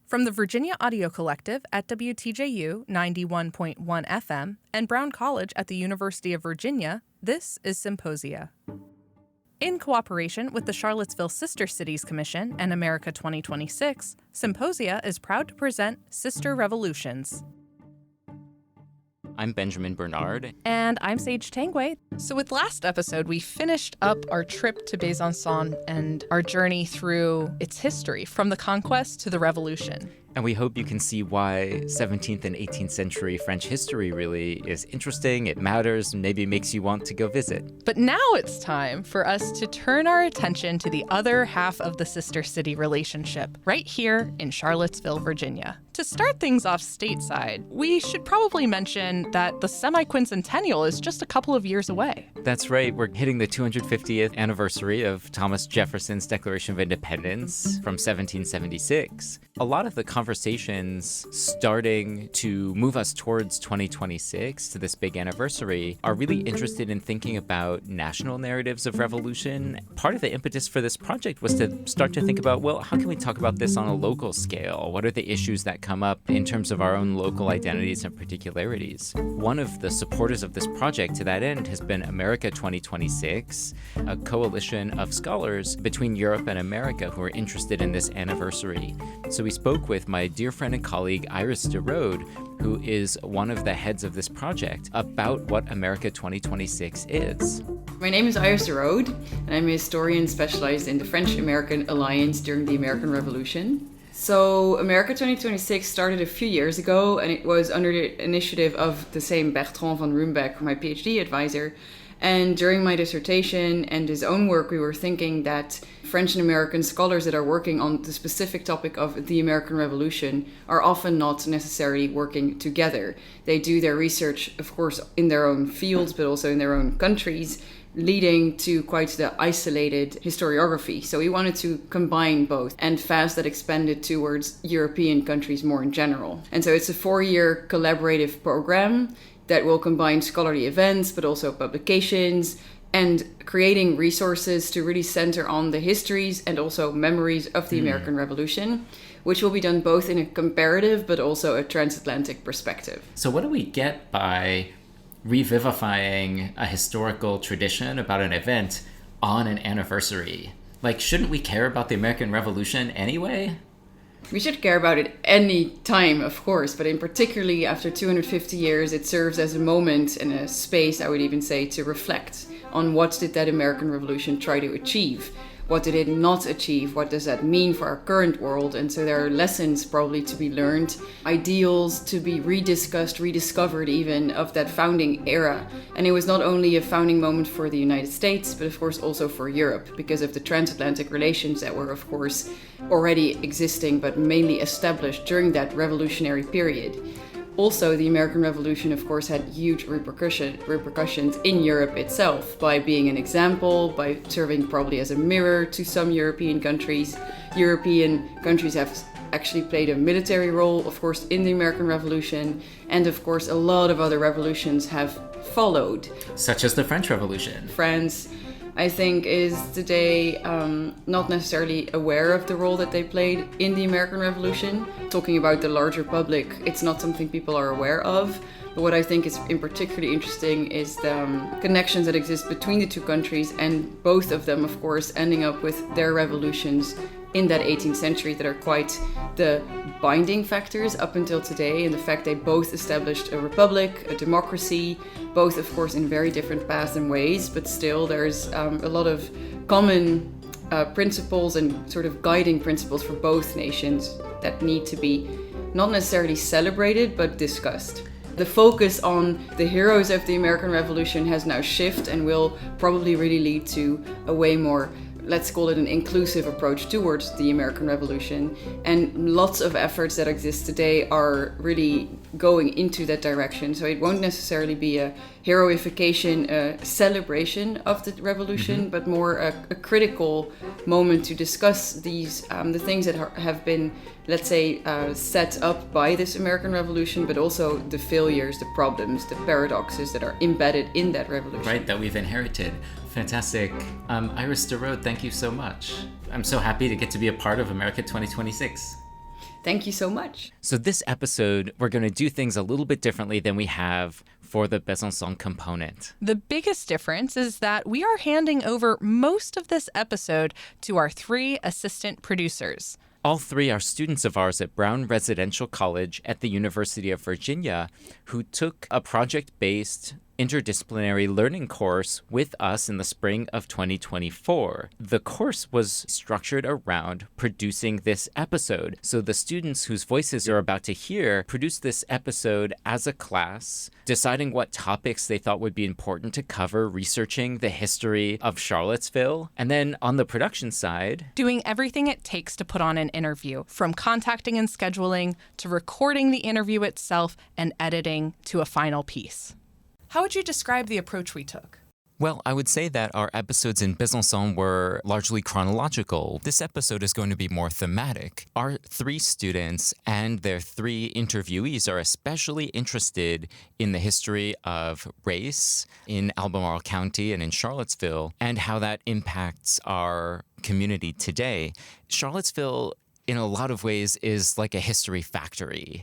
From the Virginia Audio Collective at WTJU 91.1 FM and Brown College at the University of Virginia, this is Symposia. In cooperation with the Charlottesville Sister Cities Commission and America 2026, Symposia is proud to present Sister Revolutions. I'm Benjamin Bernard. And I'm Sage Tanguay. So with last episode, we finished up our trip to Besançon and our journey through its history, from the conquest to the revolution. And we hope you can see why 17th and 18th century French history really is interesting, it matters, and maybe makes you want to go visit. But now it's time for us to turn our attention to the other half of the sister city relationship, right here in Charlottesville, Virginia. To start things off stateside, we should probably mention that the semi-quincentennial is just a couple of years away. That's right, we're hitting the 250th anniversary of Thomas Jefferson's Declaration of Independence from 1776. A lot of the conversations starting to move us towards 2026, to this big anniversary, are really interested in thinking about national narratives of revolution. Part of the impetus for this project was to start to think about, well, how can we talk about this on a local scale? What are the issues that come up in terms of our own local identities and particularities? One of the supporters of this project to that end has been America 2026, a coalition of scholars between Europe and America who are interested in this anniversary. So we spoke with my dear friend and colleague Iris DeRode, who is one of the heads of this project, about what America 2026 is. My name is Iris DeRode, and I'm a historian specialized in the French-American alliance during the American Revolution. So America 2026 started a few years ago, and it was under the initiative of the same Bertrand van Ruymbeck, my PhD advisor. And during my dissertation and his own work, we were thinking that French and American scholars that are working on the specific topic of the American Revolution are often not necessarily working together. They do their research, of course, in their own fields, but also in their own countries, leading to quite the isolated historiography. So we wanted to combine both and fast that expanded towards European countries more in general. And so it's a 4-year collaborative program that will combine scholarly events, but also publications, and creating resources to really center on the histories and also memories of the American Revolution, which will be done both in a comparative but also a transatlantic perspective. So what do we get by revivifying a historical tradition about an event on an anniversary? Like, shouldn't we care about the American Revolution anyway? We should care about it any time, of course, but in particularly after 250 years, it serves as a moment and a space, I would even say, to reflect on what did that American Revolution try to achieve. What did it not achieve? What does that mean for our current world? And so there are lessons probably to be learned, ideals to be rediscussed, rediscovered even, of that founding era. And it was not only a founding moment for the United States, but of course also for Europe, because of the transatlantic relations that were, of course, already existing, but mainly established during that revolutionary period. Also, the American Revolution, of course, had huge repercussions in Europe itself by being an example, by serving probably as a mirror to some European countries. European countries have actually played a military role, of course, in the American Revolution. And of course, a lot of other revolutions have followed. Such as the French Revolution. France, I think, is today not necessarily aware of the role that they played in the American Revolution. Talking about the larger public, it's not something people are aware of. But what I think is in particularly interesting is the connections that exist between the two countries, and both of them, of course, ending up with their revolutions in that 18th century that are quite the binding factors up until today, and the fact they both established a republic, a democracy, both of course in very different paths and ways, but still there's a lot of common principles and sort of guiding principles for both nations that need to be not necessarily celebrated but discussed. The focus on the heroes of the American Revolution has now shifted and will probably really lead to a way more, let's call it, an inclusive approach towards the American Revolution. And lots of efforts that exist today are really going into that direction. So it won't necessarily be a heroification, a celebration of the revolution, but more a critical moment to discuss these the things that have been, let's say, set up by this American Revolution, but also the failures, the problems, the paradoxes that are embedded in that revolution. Right, that we've inherited. Fantastic. Iris DeRode, thank you so much. I'm so happy to get to be a part of America 2026. Thank you so much. So this episode, we're going to do things a little bit differently than we have for the Besançon component. The biggest difference is that we are handing over most of this episode to our 3 assistant producers. All 3 are students of ours at Brown Residential College at the University of Virginia who took a project-based interdisciplinary learning course with us in the spring of 2024. The course was structured around producing this episode. So the students whose voices you're about to hear produced this episode as a class, deciding what topics they thought would be important to cover, researching the history of Charlottesville, and then on the production side, doing everything it takes to put on an interview, from contacting and scheduling to recording the interview itself and editing to a final piece. How would you describe the approach we took? Well, I would say that our episodes in Besançon were largely chronological. This episode is going to be more thematic. Our 3 students and their 3 interviewees are especially interested in the history of race in Albemarle County and in Charlottesville and how that impacts our community today. Charlottesville, in a lot of ways, is like a history factory.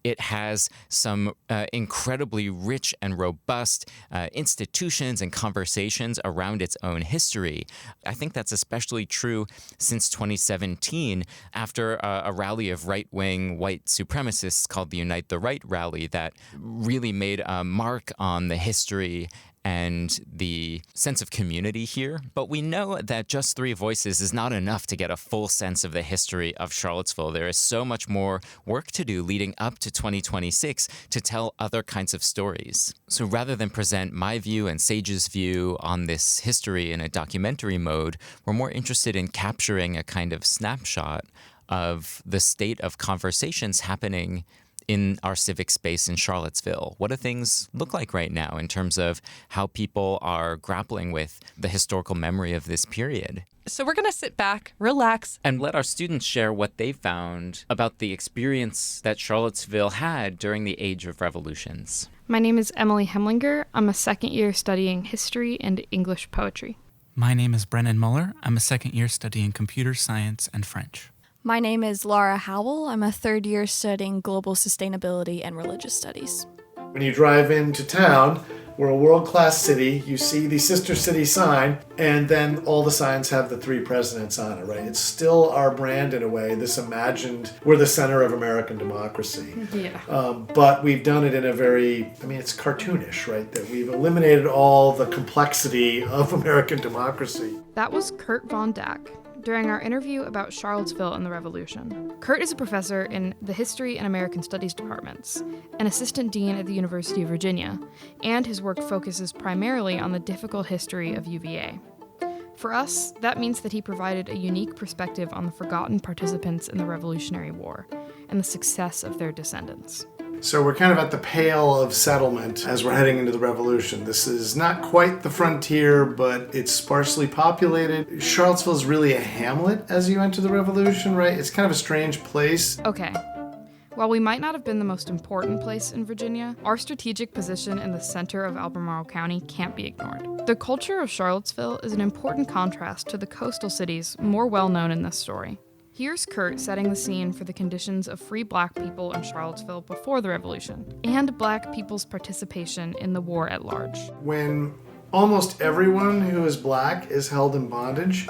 It has some incredibly rich and robust institutions and conversations around its own history. I think that's especially true since 2017, after a rally of right-wing white supremacists called the Unite the Right rally that really made a mark on the history and the sense of community here. But we know that just 3 voices is not enough to get a full sense of the history of Charlottesville. There is so much more work to do leading up to 2026 to tell other kinds of stories. So rather than present my view and Sage's view on this history in a documentary mode, we're more interested in capturing a kind of snapshot of the state of conversations happening in our civic space in Charlottesville. What do things look like right now in terms of how people are grappling with the historical memory of this period? So we're going to sit back, relax, and let our students share what they found about the experience that Charlottesville had during the Age of Revolutions. My name is Emily Hemlinger. I'm a second year studying history and English poetry. My name is Brennan Muller. I'm a second year studying computer science and French. My name is Laura Howell. I'm a third year studying global sustainability and religious studies. When you drive into town, we're a world-class city. You see the sister city sign, and then all the signs have the 3 presidents on it, right? It's still our brand in a way, this imagined, we're the center of American democracy. Yeah. But we've done it in a very, it's cartoonish, right? That we've eliminated all the complexity of American democracy. That was Kurt Von Dack during our interview about Charlottesville and the Revolution. Kurt is a professor in the History and American Studies departments, an assistant dean at the University of Virginia, and his work focuses primarily on the difficult history of UVA. For us, that means that he provided a unique perspective on the forgotten participants in the Revolutionary War and the success of their descendants. So we're kind of at the pale of settlement as we're heading into the revolution. This is not quite the frontier, but it's sparsely populated. Charlottesville is really a hamlet as you enter the revolution, right? It's kind of a strange place. Okay. While we might not have been the most important place in Virginia, our strategic position in the center of Albemarle County can't be ignored. The culture of Charlottesville is an important contrast to the coastal cities more well known in this story. Here's Kurt setting the scene for the conditions of free Black people in Charlottesville before the Revolution, and Black people's participation in the war at large. When almost everyone who is Black is held in bondage,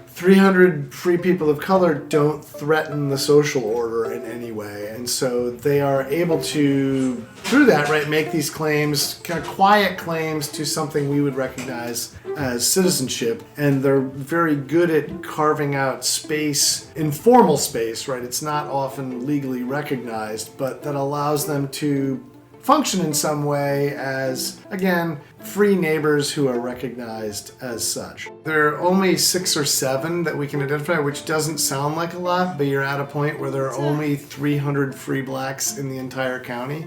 300 free people of color don't threaten the social order in any way. And so they are able to, through that, right, make these claims, kind of quiet claims to something we would recognize as citizenship. And they're very good at carving out space, informal space, right? It's not often legally recognized, but that allows them to function in some way as, again, free neighbors who are recognized as such. There are only 6 or 7 that we can identify, which doesn't sound like a lot, but you're at a point where there are only 300 free Blacks in the entire county,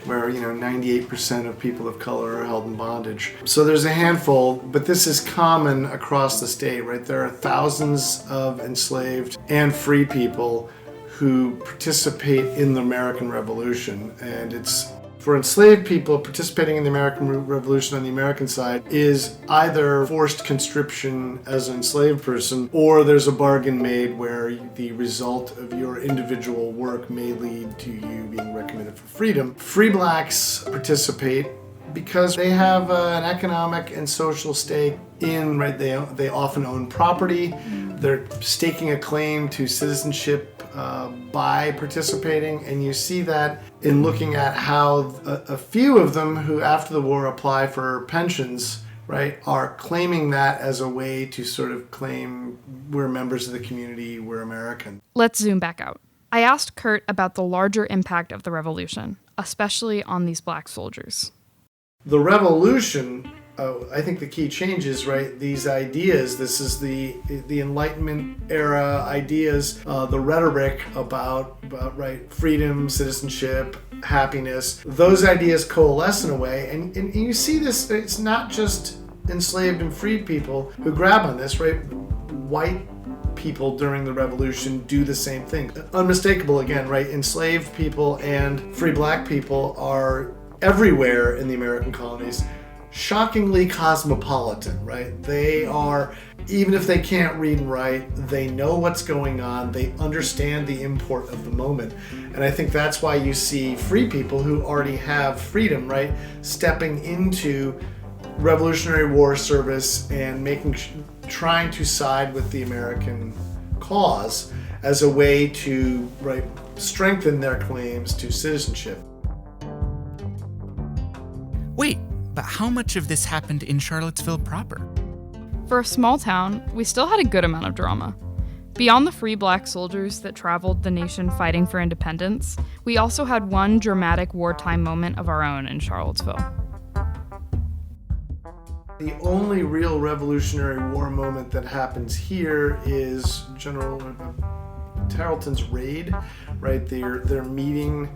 where 98% of people of color are held in bondage. So there's a handful, but this is common across the state, right? There are thousands of enslaved and free people who participate in the American Revolution, and it's For enslaved people, participating in the American Revolution on the American side is either forced conscription as an enslaved person, or there's a bargain made where the result of your individual work may lead to you being recommended for freedom. Free blacks participate because they have an economic and social stake in, right, they often own property. They're staking a claim to citizenship by participating, and you see that in looking at how a few of them who after the war apply for pensions, right, are claiming that as a way to sort of claim we're members of the community, we're American. Let's zoom back out. I asked Kurt about the larger impact of the revolution, especially on these black soldiers. The revolution, I think the key change is, right, these ideas, this is the Enlightenment era ideas, the rhetoric about right, freedom, citizenship, happiness, those ideas coalesce in a way, and you see this, it's not just enslaved and freed people who grab on this, right? White people during the revolution do the same thing. Unmistakable again, right? Enslaved people and free black people are everywhere in the American colonies. Shockingly cosmopolitan, right? They are, even if they can't read and write, they know what's going on, they understand the import of the moment. And I think that's why you see free people who already have freedom, right, stepping into Revolutionary War service and trying to side with the American cause as a way to, right, strengthen their claims to citizenship. Wait, but how much of this happened in Charlottesville proper? For a small town, we still had a good amount of drama. Beyond the free black soldiers that traveled the nation fighting for independence, we also had one dramatic wartime moment of our own in Charlottesville. The only real Revolutionary War moment that happens here is General Tarleton's raid, right? They're meeting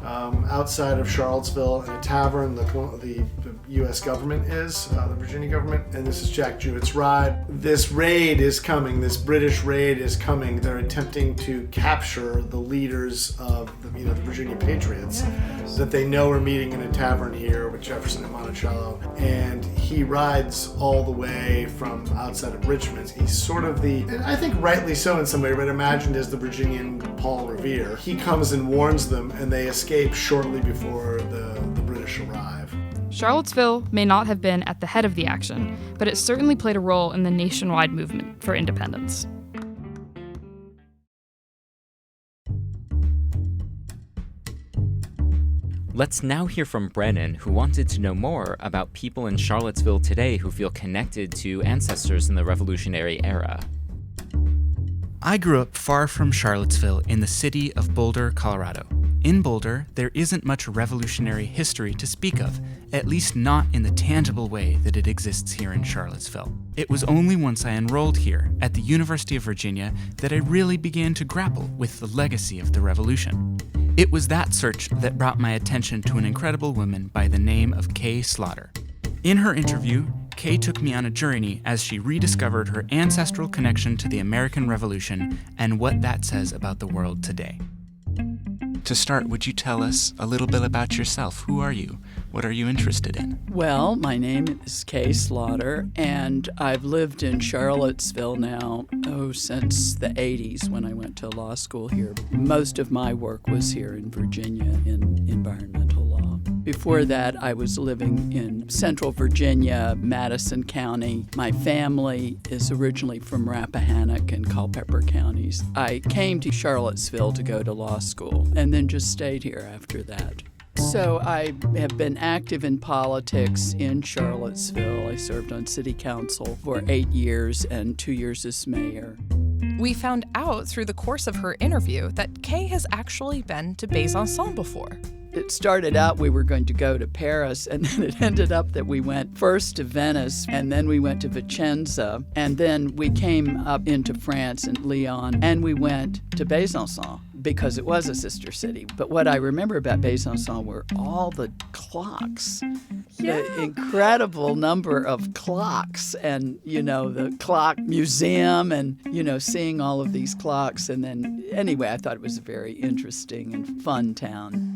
outside of Charlottesville in a tavern. The U.S. government is, the Virginia government, and this is Jack Jewett's ride. This raid is coming. This British raid is coming. They're attempting to capture the leaders of the Virginia Patriots that they know are meeting in a tavern here with Jefferson and Monticello. And he rides all the way from outside of Richmond. He's sort of and I think rightly so in some way, but imagined as the Virginian Paul Revere. He comes and warns them, and they escape shortly before the British arrive. Charlottesville may not have been at the head of the action, but it certainly played a role in the nationwide movement for independence. Let's now hear from Brennan, who wanted to know more about people in Charlottesville today who feel connected to ancestors in the Revolutionary era. I grew up far from Charlottesville in the city of Boulder, Colorado. In Boulder, there isn't much revolutionary history to speak of, at least not in the tangible way that it exists here in Charlottesville. It was only once I enrolled here at the University of Virginia that I really began to grapple with the legacy of the Revolution. It was that search that brought my attention to an incredible woman by the name of Kay Slaughter. In her interview, Kay took me on a journey as she rediscovered her ancestral connection to the American Revolution and what that says about the world today. To start, would you tell us a little bit about yourself? Who are you? What are you interested in? Well, my name is Kay Slaughter, and I've lived in Charlottesville now, since the 80s when I went to law school here. Most of my work was here in Virginia in environmental law. Before that, I was living in central Virginia, Madison County. My family is originally from Rappahannock and Culpeper counties. I came to Charlottesville to go to law school and then just stayed here after that. So I have been active in politics in Charlottesville. I served on city council for 8 years and 2 years as mayor. We found out through the course of her interview that Kay has actually been to Besançon before. It started out we were going to go to Paris, and then it ended up that we went first to Venice, and then we went to Vicenza, and then we came up into France and Lyon, and we went to Besançon because it was a sister city. But what I remember about Besançon were all the clocks, the incredible number of clocks, and, the clock museum, and, seeing all of these clocks. And then, anyway, I thought it was a very interesting and fun town.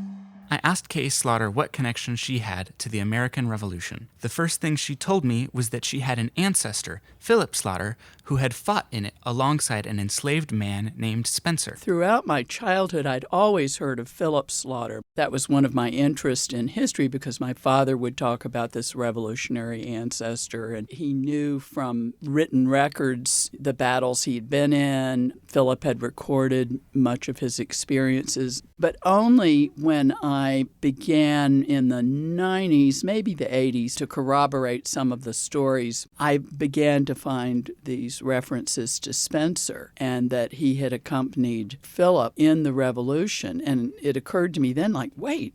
I asked Kay Slaughter what connection she had to the American Revolution. The first thing she told me was that she had an ancestor, Philip Slaughter, who had fought in it alongside an enslaved man named Spencer. Throughout my childhood, I'd always heard of Philip Slaughter. That was one of my interests in history because my father would talk about this revolutionary ancestor, and he knew from written records the battles he'd been in. Philip had recorded much of his experiences, but only when I began in the 90s, maybe the 80s, to corroborate some of the stories, I began to find these references to Spencer and that he had accompanied Philip in the Revolution. And it occurred to me then, like, wait,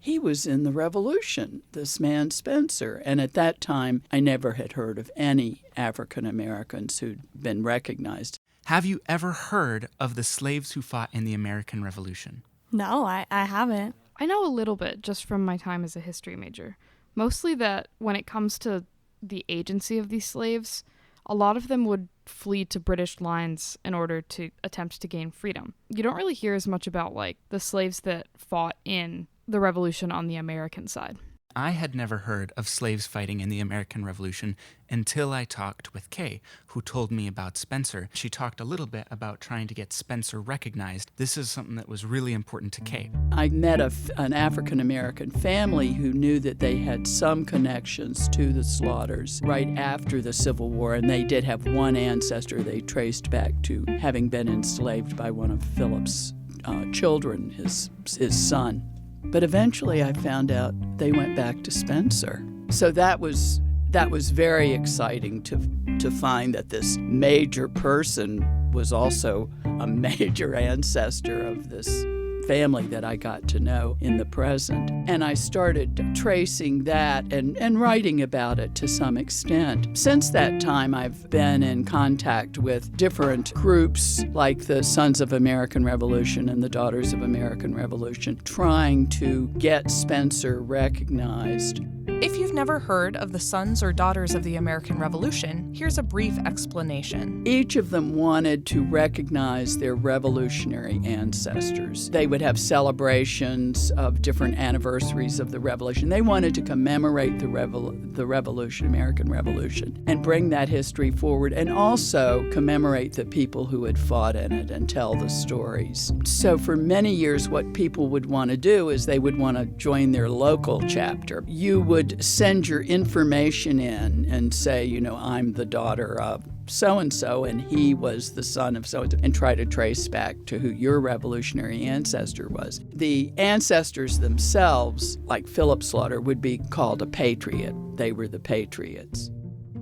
he was in the Revolution, this man Spencer. And at that time, I never had heard of any African Americans who'd been recognized. Have you ever heard of the slaves who fought in the American Revolution? No, I haven't. I know a little bit just from my time as a history major. Mostly that when it comes to the agency of these slaves, a lot of them would flee to British lines in order to attempt to gain freedom. You don't really hear as much about, like, the slaves that fought in the Revolution on the American side. I had never heard of slaves fighting in the American Revolution until I talked with Kay, who told me about Spencer. She talked a little bit about trying to get Spencer recognized. This is something that was really important to Kay. I met an African-American family who knew that they had some connections to the Slaughters right after the Civil War, and they did have one ancestor they traced back to having been enslaved by one of Philip's children, his son. But eventually I found out they went back to Spencer. So that was very exciting to find that this major person was also a major ancestor of this family that I got to know in the present. And I started tracing that and writing about it to some extent. Since that time, I've been in contact with different groups like the Sons of American Revolution and the Daughters of American Revolution, trying to get Spencer recognized. If you've never heard of the Sons or Daughters of the American Revolution, here's a brief explanation. Each of them wanted to recognize their revolutionary ancestors. They would have celebrations of different anniversaries of the Revolution. They wanted to commemorate the Revolution, American Revolution, and bring that history forward, and also commemorate the people who had fought in it and tell the stories. So for many years, what people would want to do is they would want to join their local chapter. You would send your information in and say, I'm the daughter of so-and-so, and he was the son of so-and-so, and try to trace back to who your revolutionary ancestor was. The ancestors themselves, like Philip Slaughter, would be called a patriot. They were the patriots.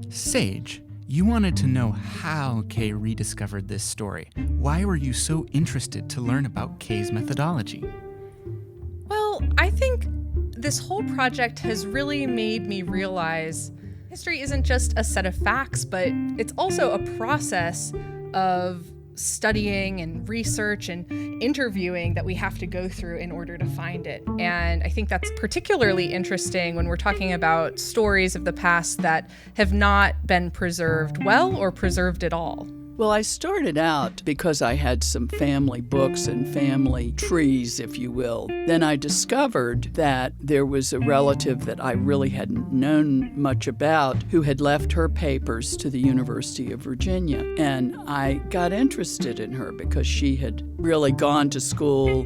Sage, you wanted to know how Kay rediscovered this story. Why were you so interested to learn about Kay's methodology? Well, I think this whole project has really made me realize history isn't just a set of facts, but it's also a process of studying and research and interviewing that we have to go through in order to find it. And I think that's particularly interesting when we're talking about stories of the past that have not been preserved well or preserved at all. Well, I started out because I had some family books and family trees, if you will. Then I discovered that there was a relative that I really hadn't known much about who had left her papers to the University of Virginia. And I got interested in her because she had really gone to school,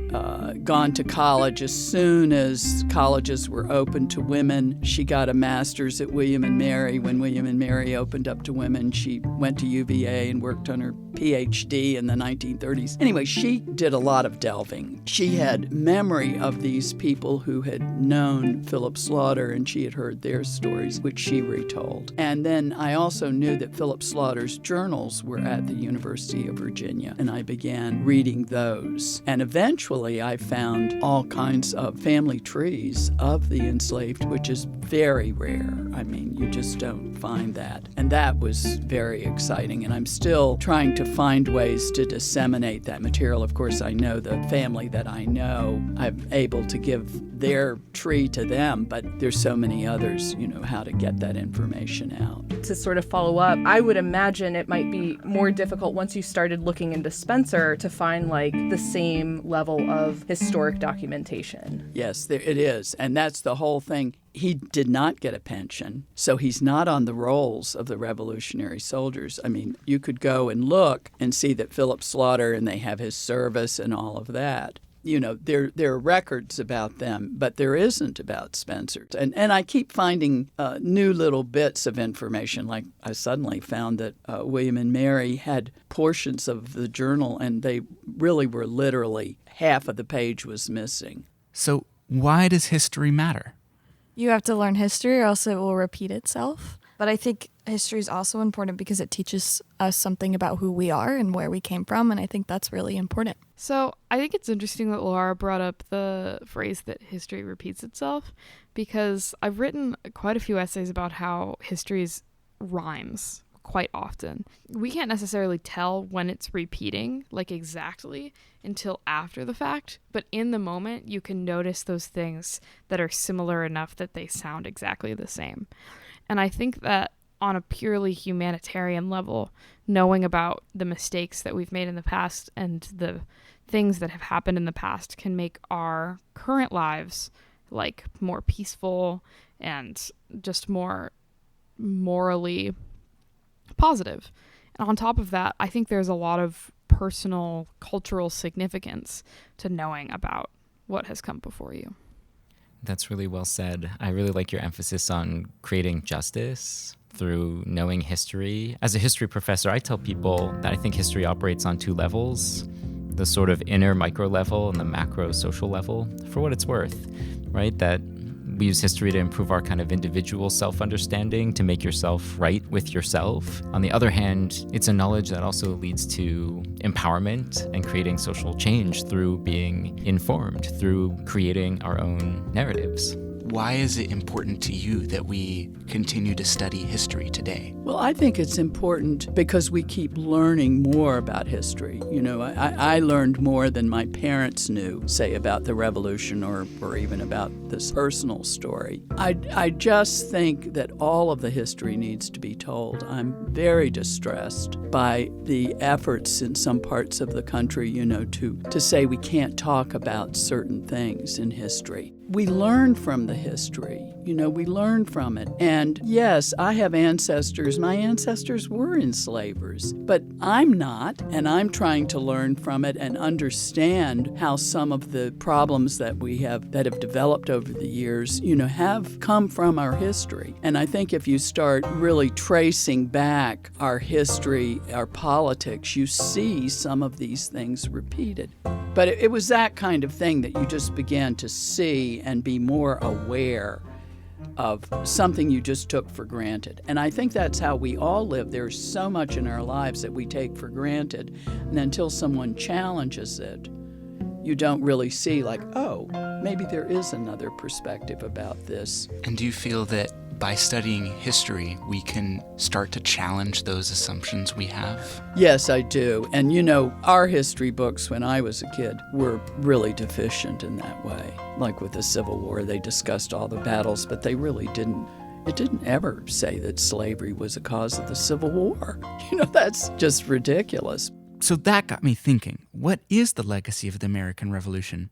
gone to college as soon as colleges were open to women. She got a master's at William & Mary. When William & Mary opened up to women, she went to UVA and worked on her PhD in the 1930s. Anyway, she did a lot of delving. She had memory of these people who had known Philip Slaughter, and she had heard their stories, which she retold. And then I also knew that Philip Slaughter's journals were at the University of Virginia, and I began reading those. And eventually I found all kinds of family trees of the enslaved, which is very rare. I mean, you just don't find that. And that was very exciting, and I'm still trying to find ways to disseminate that material. Of course, I know the family that I know, I'm able to give their tree to them, but there's so many others, how to get that information out. To sort of follow up, I would imagine it might be more difficult once you started looking into Spencer to find like the same level of historic documentation. Yes, it is. And that's the whole thing. He did not get a pension, so he's not on the rolls of the Revolutionary Soldiers. I mean, you could go and look and see that Philip Slaughter, and they have his service and all of that. You know, there are records about them, but there isn't about Spencer. And I keep finding new little bits of information. Like I suddenly found that William and Mary had portions of the journal, and they really were literally half of the page was missing. So why does history matter? You have to learn history or else it will repeat itself. But I think history is also important because it teaches us something about who we are and where we came from, and I think that's really important. So I think it's interesting that Laura brought up the phrase that history repeats itself, because I've written quite a few essays about how history rhymes quite often. We can't necessarily tell when it's repeating, like exactly, until after the fact, but in the moment you can notice those things that are similar enough that they sound exactly the same. And I think that on a purely humanitarian level, knowing about the mistakes that we've made in the past and the things that have happened in the past can make our current lives like more peaceful and just more morally positive. And on top of that, I think there's a lot of personal cultural significance to knowing about what has come before you. That's really well said. I really like your emphasis on creating justice through knowing history. As a history professor, I tell people that I think history operates on two levels, the sort of inner micro level and the macro social level, for what it's worth, right? That we use history to improve our kind of individual self-understanding, to make yourself right with yourself. On the other hand, it's a knowledge that also leads to empowerment and creating social change through being informed, through creating our own narratives. Why is it important to you that we continue to study history today? Well, I think it's important because we keep learning more about history. You know, I learned more than my parents knew, say, about the Revolution or even about this personal story. I just think that all of the history needs to be told. I'm very distressed by the efforts in some parts of the country, you know, to say we can't talk about certain things in history. We learn from the history, you know, we learn from it. And yes, I have ancestors. My ancestors were enslavers, but I'm not, and I'm trying to learn from it and understand how some of the problems that have developed over the years, you know, have come from our history. And I think if you start really tracing back our history, our politics, you see some of these things repeated. But it was that kind of thing that you just began to see and be more aware of something you just took for granted. And I think that's how we all live. There's so much in our lives that we take for granted, and until someone challenges it, you don't really see like, oh, maybe there is another perspective about this. And do you feel that by studying history, we can start to challenge those assumptions we have? Yes, I do. And you know, our history books when I was a kid were really deficient in that way. Like with the Civil War, they discussed all the battles, but they really didn't. It didn't ever say that slavery was a cause of the Civil War. You know, that's just ridiculous. So that got me thinking, what is the legacy of the American Revolution?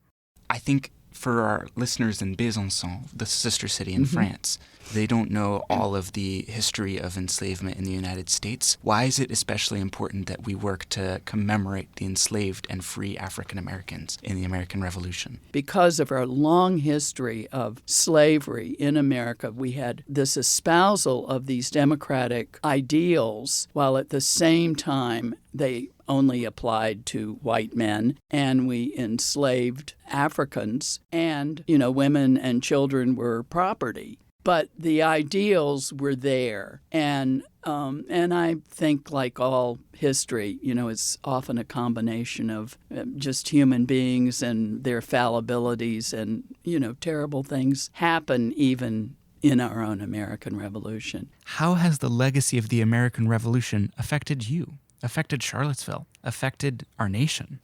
I think for our listeners in Besançon, the sister city in France, they don't know all of the history of enslavement in the United States. Why is it especially important that we work to commemorate the enslaved and free African Americans in the American Revolution? Because of our long history of slavery in America, we had this espousal of these democratic ideals, while at the same time they only applied to white men, and we enslaved Africans, and, you know, women and children were property. But the ideals were there, and I think, like all history, you know, it's often a combination of just human beings and their fallibilities, and, you know, terrible things happen even in our own American Revolution. How has the legacy of the American Revolution affected you? Affected Charlottesville, affected our nation?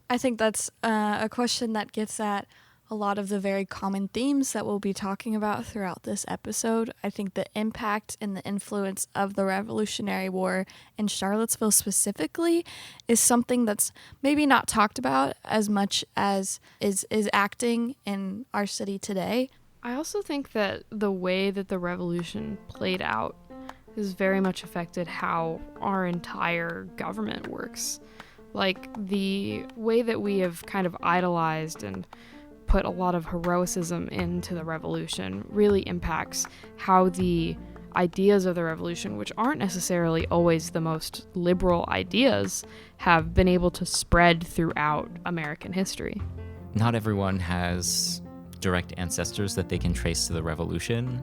I think that's a question that gets at a lot of the very common themes that we'll be talking about throughout this episode. I think the impact and the influence of the Revolutionary War in Charlottesville specifically is something that's maybe not talked about as much as is acting in our city today. I also think that the way that the revolution played out has very much affected how our entire government works. Like, the way that we have kind of idolized and put a lot of heroicism into the revolution really impacts how the ideas of the revolution, which aren't necessarily always the most liberal ideas, have been able to spread throughout American history. Not everyone has direct ancestors that they can trace to the revolution.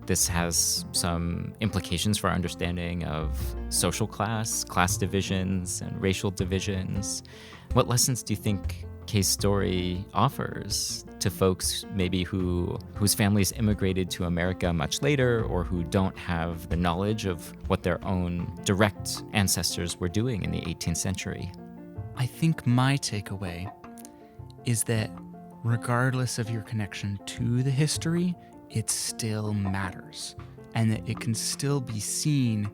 This has some implications for our understanding of social class divisions, and racial divisions. What lessons do you think Kay's story offers to folks maybe whose families immigrated to America much later, or who don't have the knowledge of what their own direct ancestors were doing in the 18th century? I think my takeaway is that regardless of your connection to the history, it still matters, and that it can still be seen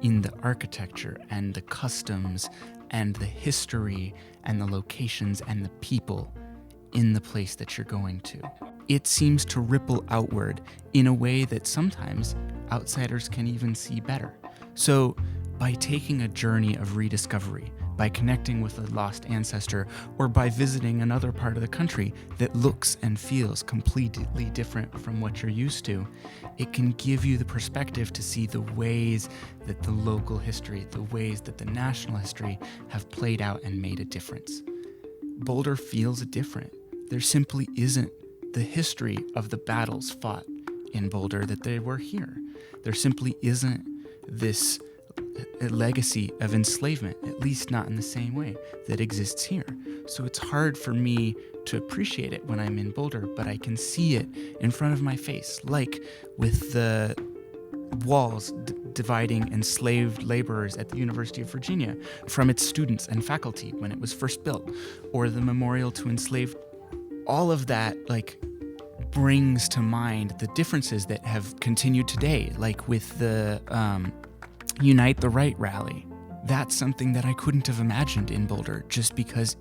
in the architecture and the customs and the history and the locations and the people in the place that you're going to. It seems to ripple outward in a way that sometimes outsiders can even see better. So by taking a journey of rediscovery, by connecting with a lost ancestor, or by visiting another part of the country that looks and feels completely different from what you're used to, it can give you the perspective to see the ways that the local history, the ways that the national history have played out and made a difference. Boulder feels different. There simply isn't the history of the battles fought in Boulder that they were here. There simply isn't this a legacy of enslavement, at least not in the same way, that exists here. So it's hard for me to appreciate it when I'm in Boulder, but I can see it in front of my face, like with the walls dividing enslaved laborers at the University of Virginia from its students and faculty when it was first built, or the memorial to enslaved. All of that, brings to mind the differences that have continued today, like with the Unite the Right rally. That's something that I couldn't have imagined in Boulder, just because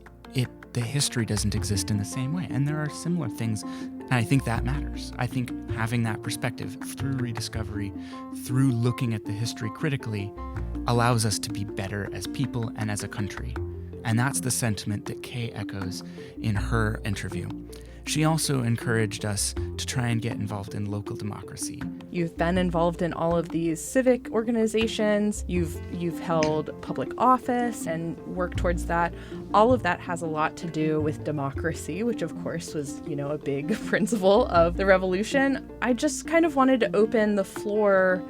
the history doesn't exist in the same way. And there are similar things, and I think that matters. I think having that perspective through rediscovery, through looking at the history critically, allows us to be better as people and as a country. And that's the sentiment that Kay echoes in her interview. She also encouraged us to try and get involved in local democracy. You've been involved in all of these civic organizations, you've held public office and worked towards that. All of that has a lot to do with democracy, which of course was, a big principle of the revolution. I just kind of wanted to open the floor.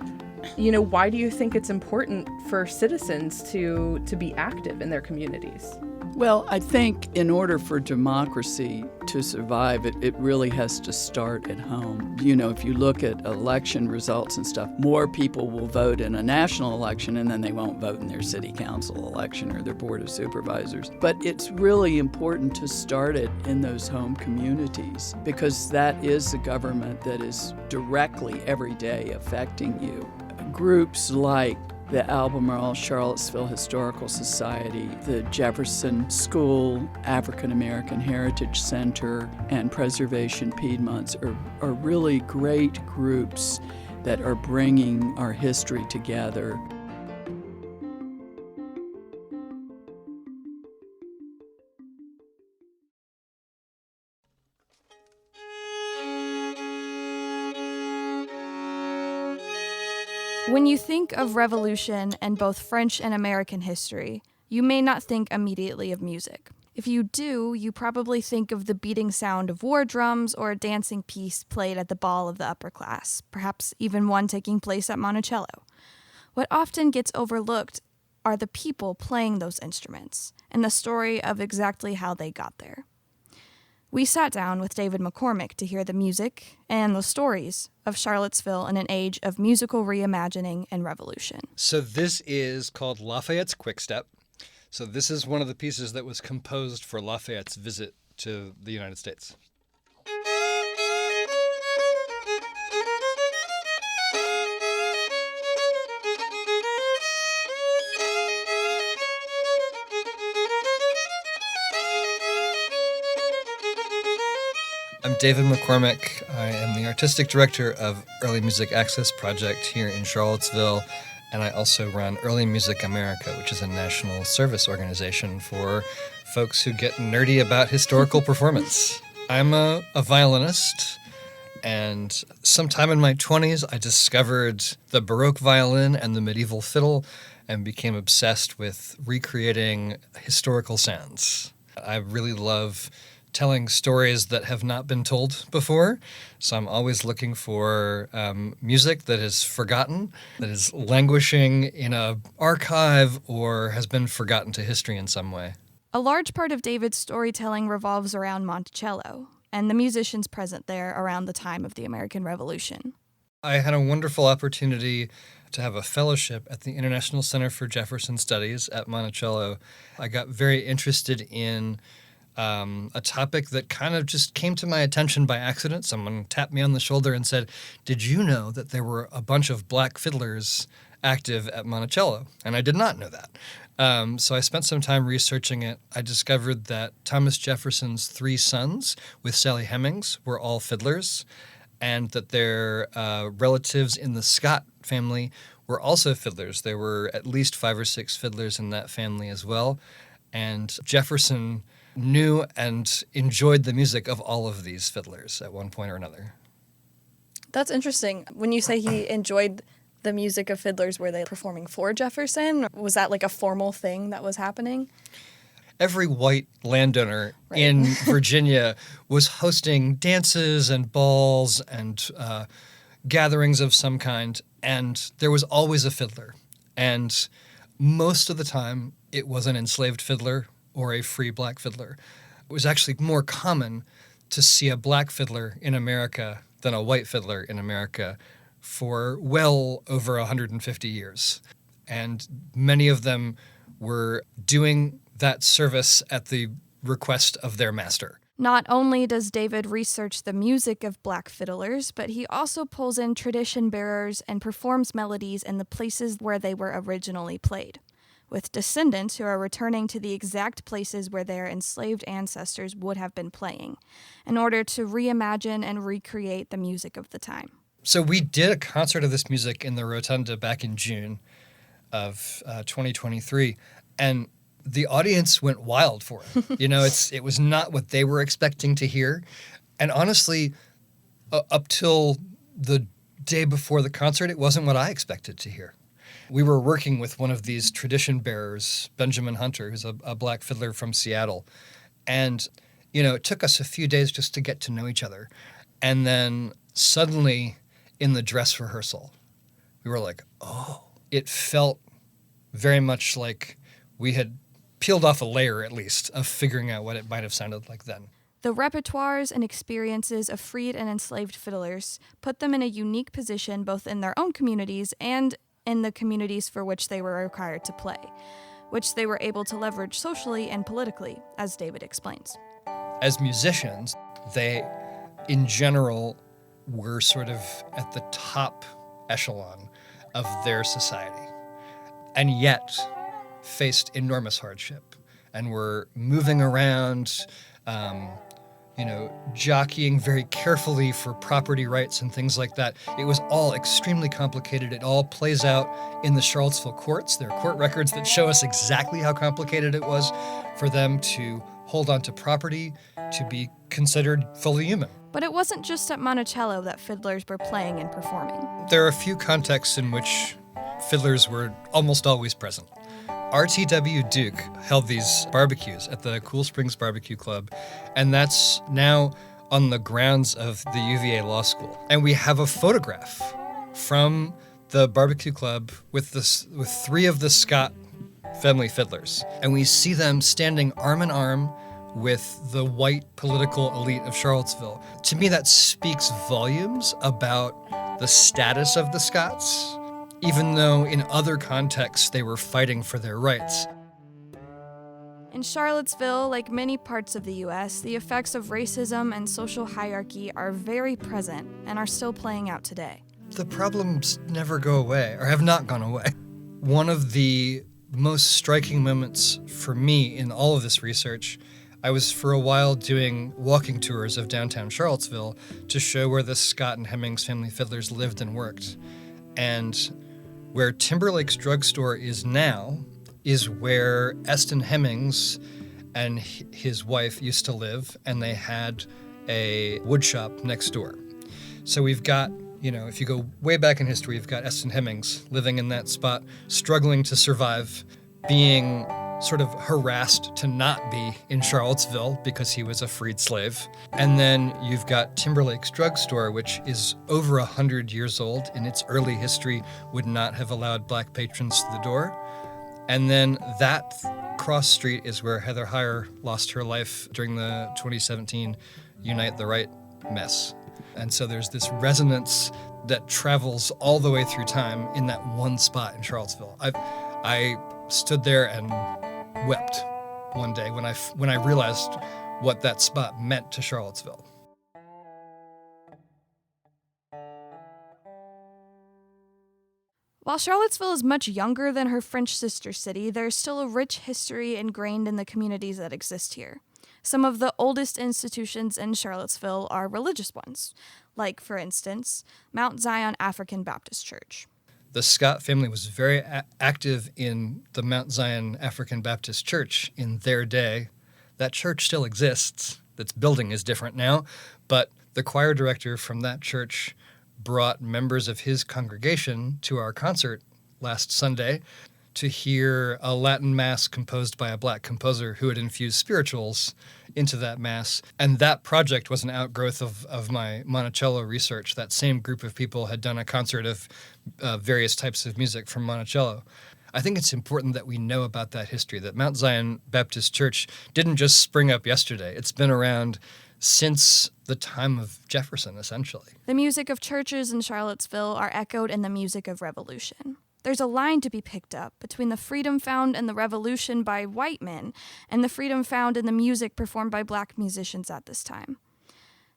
Why do you think it's important for citizens to be active in their communities? Well, I think in order for democracy to survive, it really has to start at home. If you look at election results and stuff, more people will vote in a national election and then they won't vote in their city council election or their board of supervisors. But it's really important to start it in those home communities, because that is the government that is directly every day affecting you. Groups like the Albemarle Charlottesville Historical Society, the Jefferson School, African American Heritage Center, and Preservation Piedmonts are really great groups that are bringing our history together. When you think of revolution and both French and American history, you may not think immediately of music. If you do, you probably think of the beating sound of war drums or a dancing piece played at the ball of the upper class, perhaps even one taking place at Monticello. What often gets overlooked are the people playing those instruments and the story of exactly how they got there. We sat down with David McCormick to hear the music and the stories of Charlottesville in an age of musical reimagining and revolution. So this is called Lafayette's Quickstep. So this is one of the pieces that was composed for Lafayette's visit to the United States. I'm David McCormick. I am the artistic director of Early Music Access Project here in Charlottesville, and I also run Early Music America, which is a national service organization for folks who get nerdy about historical performance. I'm a violinist, and sometime in my 20s, I discovered the Baroque violin and the medieval fiddle and became obsessed with recreating historical sounds. I really love telling stories that have not been told before. So I'm always looking for music that is forgotten, that is languishing in an archive or has been forgotten to history in some way. A large part of David's storytelling revolves around Monticello and the musicians present there around the time of the American Revolution. I had a wonderful opportunity to have a fellowship at the International Center for Jefferson Studies at Monticello. I got very interested in a topic that kind of just came to my attention by accident. Someone tapped me on the shoulder and said, "Did you know that there were a bunch of black fiddlers active at Monticello?" And I did not know that. So I spent some time researching it. I discovered that Thomas Jefferson's 3 sons with Sally Hemings were all fiddlers, and that their relatives in the Scott family were also fiddlers. There were at least 5 or 6 fiddlers in that family as well. And Jefferson knew and enjoyed the music of all of these fiddlers at one point or another. That's interesting. When you say he enjoyed the music of fiddlers, were they performing for Jefferson? Was that like a formal thing that was happening? Every white landowner in Virginia was hosting dances and balls and gatherings of some kind, and there was always a fiddler. And most of the time, it was an enslaved fiddler or a free black fiddler. It was actually more common to see a black fiddler in America than a white fiddler in America for well over 150 years. And many of them were doing that service at the request of their master. Not only does David research the music of black fiddlers, but he also pulls in tradition bearers and performs melodies in the places where they were originally played, with descendants who are returning to the exact places where their enslaved ancestors would have been playing, in order to reimagine and recreate the music of the time. So we did a concert of this music in the Rotunda back in June of 2023, and the audience went wild for it. You know, it was not what they were expecting to hear. And honestly, up till the day before the concert, it wasn't what I expected to hear. We were working with one of these tradition bearers, Benjamin Hunter, who's a black fiddler from Seattle. And, you know, it took us a few days just to get to know each other. And then suddenly in the dress rehearsal, we were like, oh, it felt very much like we had peeled off a layer, at least, of figuring out what it might have sounded like then. The repertoires and experiences of freed and enslaved fiddlers put them in a unique position both in their own communities and in the communities for which they were required to play, which they were able to leverage socially and politically, as David explains. As musicians, they, in general, were sort of at the top echelon of their society, and yet faced enormous hardship and were moving around, jockeying very carefully for property rights and things like that. It was all extremely complicated. It all plays out in the Charlottesville courts. There are court records that show us exactly how complicated it was for them to hold on to property, to be considered fully human. But it wasn't just at Monticello that fiddlers were playing and performing. There are a few contexts in which fiddlers were almost always present. RTW Duke held these barbecues at the Cool Springs Barbecue Club, and that's now on the grounds of the UVA Law School. And we have a photograph from the barbecue club with 3 of the Scott family fiddlers, and we see them standing arm in arm with the white political elite of Charlottesville. To me, that speaks volumes about the status of the Scotts, even though in other contexts they were fighting for their rights. In Charlottesville, like many parts of the U.S., the effects of racism and social hierarchy are very present and are still playing out today. The problems never go away, or have not gone away. One of the most striking moments for me in all of this research, I was for a while doing walking tours of downtown Charlottesville to show where the Scott and Hemmings family fiddlers lived and worked. And where Timberlake's drugstore is now is where Eston Hemmings and his wife used to live, and they had a wood shop next door. So we've got, if you go way back in history, you've got Eston Hemmings living in that spot, struggling to survive, being sort of harassed to not be in Charlottesville because he was a freed slave. And then you've got Timberlake's drugstore, which is over 100 years old. In its early history, would not have allowed black patrons to the door. And then that cross street is where Heather Heyer lost her life during the 2017 Unite the Right mess. And so there's this resonance that travels all the way through time in that one spot in Charlottesville. I stood there and wept one day when I realized what that spot meant to Charlottesville. While Charlottesville is much younger than her French sister city, there's still a rich history ingrained in the communities that exist here. Some of the oldest institutions in Charlottesville are religious ones, like, for instance, Mount Zion African Baptist Church. The Scott family was very active in the Mount Zion African Baptist Church in their day. That church still exists. Its building is different now, but the choir director from that church brought members of his congregation to our concert last Sunday to hear a Latin mass composed by a black composer who had infused spirituals into that mass. And that project was an outgrowth of my Monticello research. That same group of people had done a concert of various types of music from Monticello. I think it's important that we know about that history, that Mount Zion Baptist Church didn't just spring up yesterday. It's been around since the time of Jefferson, essentially. The music of churches in Charlottesville are echoed in the music of revolution. There's a line to be picked up between the freedom found in the revolution by white men and the freedom found in the music performed by black musicians at this time.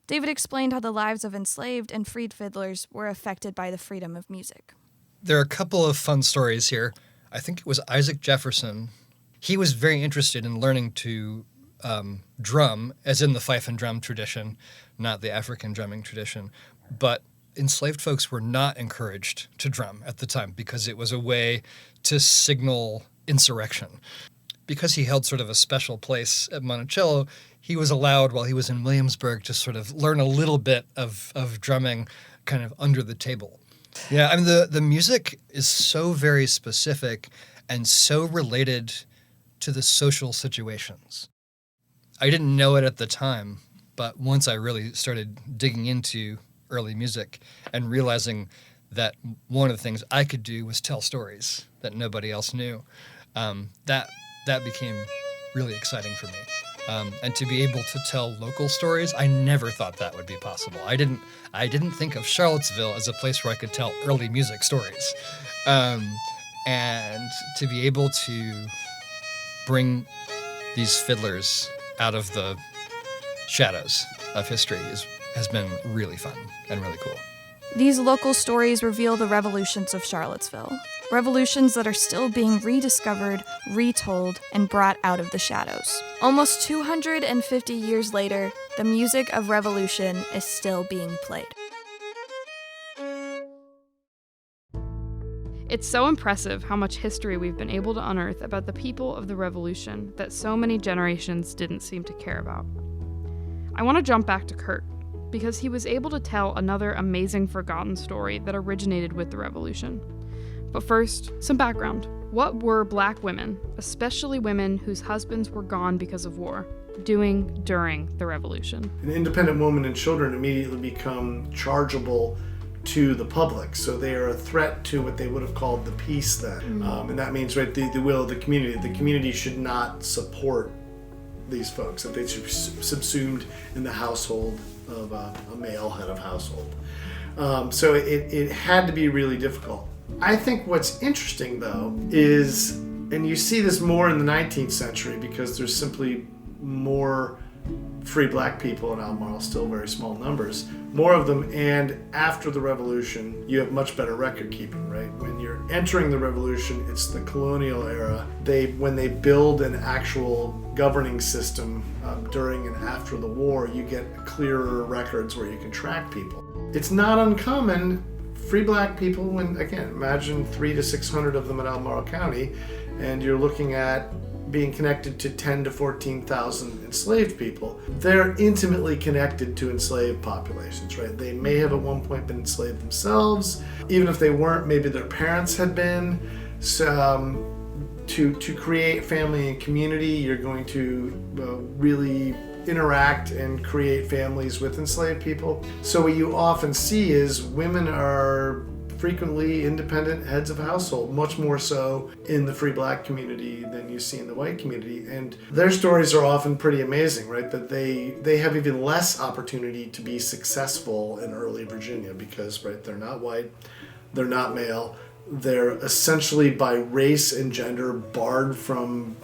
David explained how the lives of enslaved and freed fiddlers were affected by the freedom of music. There are a couple of fun stories here. I think it was Isaac Jefferson. He was very interested in learning to drum, as in the fife and drum tradition, not the African drumming tradition. But enslaved folks were not encouraged to drum at the time because it was a way to signal insurrection. Because he held sort of a special place at Monticello, he was allowed, while he was in Williamsburg, to sort of learn a little bit of drumming kind of under the table. Yeah, I mean, the music is so very specific and so related to the social situations. I didn't know it at the time, but once I really started digging into early music and realizing that one of the things I could do was tell stories that nobody else knew, that became really exciting for me. And to be able to tell local stories, I never thought that would be possible. I didn't think of Charlottesville as a place where I could tell early music stories. And to be able to bring these fiddlers out of the shadows of history has been really fun and really cool. These local stories reveal the revolutions of Charlottesville, revolutions that are still being rediscovered, retold, and brought out of the shadows. Almost 250 years later, the music of revolution is still being played. It's so impressive how much history we've been able to unearth about the people of the Revolution that so many generations didn't seem to care about. I want to jump back to Kurt, because he was able to tell another amazing forgotten story that originated with the Revolution. But first, some background. What were black women, especially women whose husbands were gone because of war, doing during the Revolution? An independent woman and children immediately become chargeable to the public, so they are a threat to what they would have called the peace then. And that means, right, the will of the community. The community should not support these folks, that they should be subsumed in the household of a male head of household. So it had to be really difficult. I think what's interesting, though, is, and you see this more in the 19th century because there's simply more free black people in Albemarle, still very small numbers, more of them. And after the revolution, you have much better record keeping, right? When you're entering the revolution, it's the colonial era. When they build an actual governing system during and after the war, you get clearer records where you can track people. It's not uncommon. Free black people, when, again, imagine 300 to 600 of them in Albemarle County, and you're looking at being connected to 10 to 14,000 enslaved people. They're intimately connected to enslaved populations, right? They may have at one point been enslaved themselves. Even if they weren't, maybe their parents had been. So to create family and community, you're going to really interact and create families with enslaved people. So what you often see is women are frequently independent heads of household, much more so in the free black community than you see in the white community. And their stories are often pretty amazing, right? That they have even less opportunity to be successful in early Virginia because, right, they're not white, they're not male, they're essentially by race and gender barred from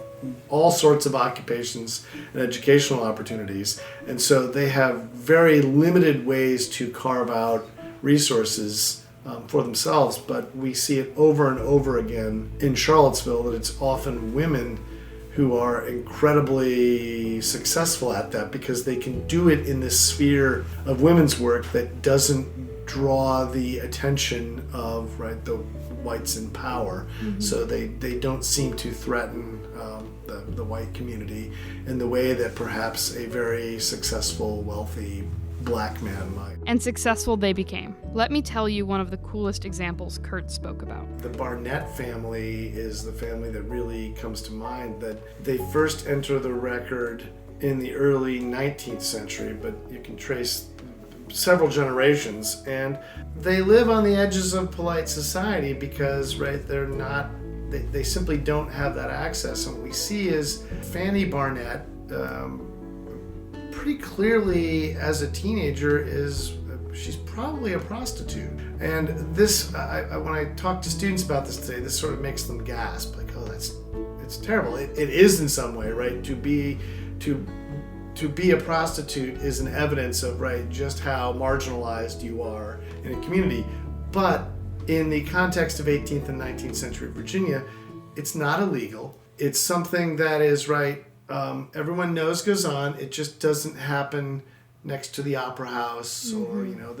all sorts of occupations and educational opportunities. And so they have very limited ways to carve out resources for themselves, but we see it over and over again in Charlottesville that it's often women who are incredibly successful at that because they can do it in this sphere of women's work that doesn't draw the attention of, right, the whites in power. Mm-hmm. So they don't seem to threaten the white community in the way that perhaps a very successful, wealthy black man might. And successful they became. Let me tell you one of the coolest examples Kurt spoke about. The Barnett family is the family that really comes to mind, that they first enter the record in the early 19th century, but you can trace several generations, and they live on the edges of polite society because, right, they simply don't have that access. And what we see is Fanny Barnett, pretty clearly as a teenager she's probably a prostitute. And this, when I talk to students about this today, this sort of makes them gasp, like, oh, it's terrible. It is in some way, right? To be a prostitute is an evidence of, right, just how marginalized you are in a community. But in the context of 18th and 19th century Virginia, it's not illegal. It's something that is, right, everyone knows goes on. It just doesn't happen next to the opera house, mm-hmm. or, you know,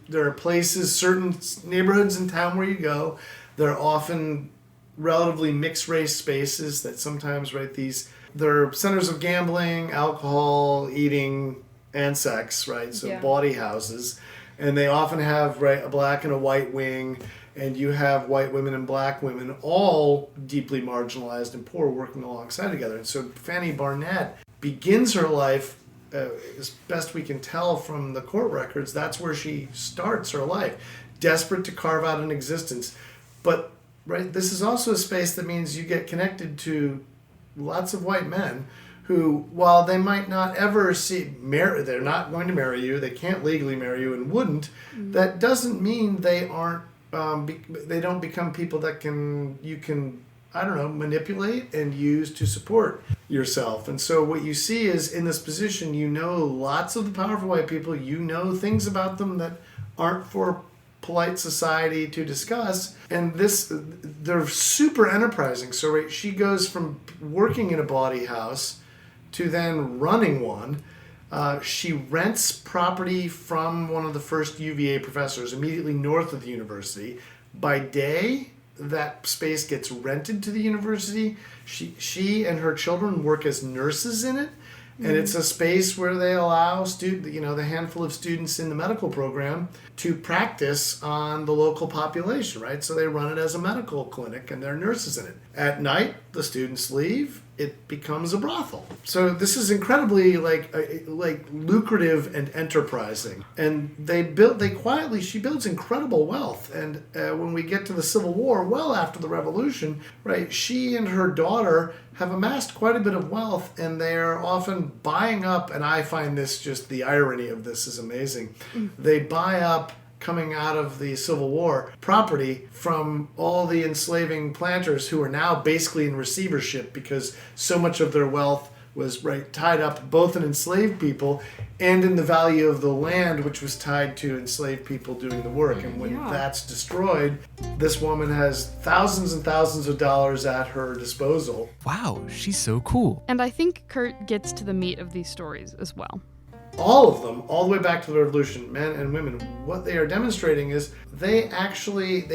there are places, certain neighborhoods in town where you go. There are often relatively mixed race spaces that sometimes, right, they're centers of gambling, alcohol, eating, and sex, right? So bawdy houses. And they often have, right, a black and a white wing, and you have white women and black women, all deeply marginalized and poor, working alongside together. And so Fanny Barnett begins her life, as best we can tell from the court records, that's where she starts her life, desperate to carve out an existence. But, right, this is also a space that means you get connected to lots of white men who, while they might not ever they're not going to marry you, they can't legally marry you and wouldn't, that doesn't mean they aren't, they don't become people that you can, I don't know, manipulate and use to support yourself. And so what you see is, in this position, you know lots of the powerful white people, you know things about them that aren't for polite society to discuss, and they're super enterprising. So, right, she goes from working in a bawdy house to then running one. She rents property from one of the first UVA professors immediately north of the university. By day, that space gets rented to the university. She and her children work as nurses in it. And it's a space where they allow the handful of students in the medical program to practice on the local population, right? So they run it as a medical clinic, and there are nurses in it. At night, the students leave. It becomes a brothel. So this is incredibly like lucrative and enterprising. And she builds incredible wealth. And when we get to the Civil War, well after the Revolution, right, she and her daughter have amassed quite a bit of wealth, and they are often buying up, and I find this, just the irony of this is amazing. They buy up, coming out of the Civil War, property from all the enslaving planters who are now basically in receivership because so much of their wealth was tied up both in enslaved people and in the value of the land, which was tied to enslaved people doing the work. And when that's destroyed, this woman has thousands and thousands of dollars at her disposal. Wow, she's so cool. And I think Kurt gets to the meat of these stories as well. All of them, all the way back to the revolution, men and women, what they are demonstrating is they